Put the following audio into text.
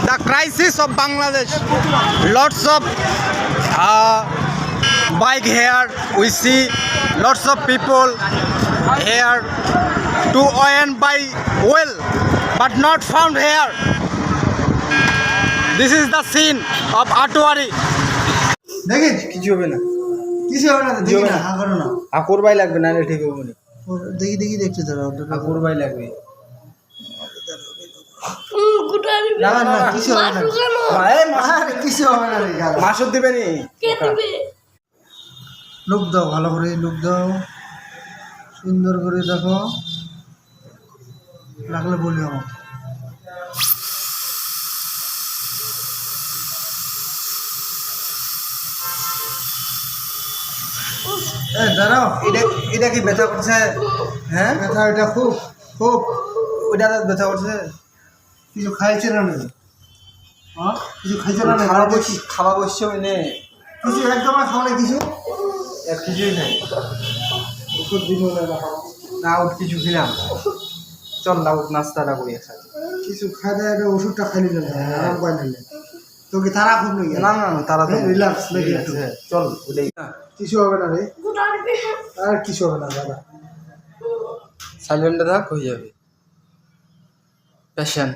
the crisis of Bangladesh. Lots of bike here. We see lots of people here to earn by well, but not found here. This is the scene of Atwari. দেখেন কিছু হবে না, কিছু হবে না, দেখি না, হা করো না। আকুর ভাই লাগবে না, ঠিক হবে না। দেখি দেখি দেখতে দাঁড়াও, আকুর ভাই লাগবে। না না কিছু হবে না, কিছু হবে না রে। মাসুদ দিবে নি, লুক দাও, ভালো করে লুক দাও, সুন্দর করে দেখো, লাগলে বলি আমার। দাঁড়াও, এটা কি ব্যথা করছে? হ্যাঁ ব্যথা, এটা খুব খুব ওইটা ব্যথা করছে। কিছু খাইছে না নাকি? হ্যাঁ কিছু খাইছে না? খাওয়া বসছে ওইনে, কিছু একদম খাও না, কিছু আর কিছুই নাই। ওষুধ দিল না আউট কিছু খেলাম, চল আউট নাস্তাটা করি একসাথে। কিছু খাই দেয়, ওষুধটা খাই নিলে আরাম পাই নিলে তোকে তারা খুব নেই। না না তারা তো রিল্যাক্স নাকি একটু, চল ওটাই। কিছু হবে না রে, আর কিছু হবে না দাদা, সাইলেন্টে থাক, হয়ে যাবে। পেশেন্ট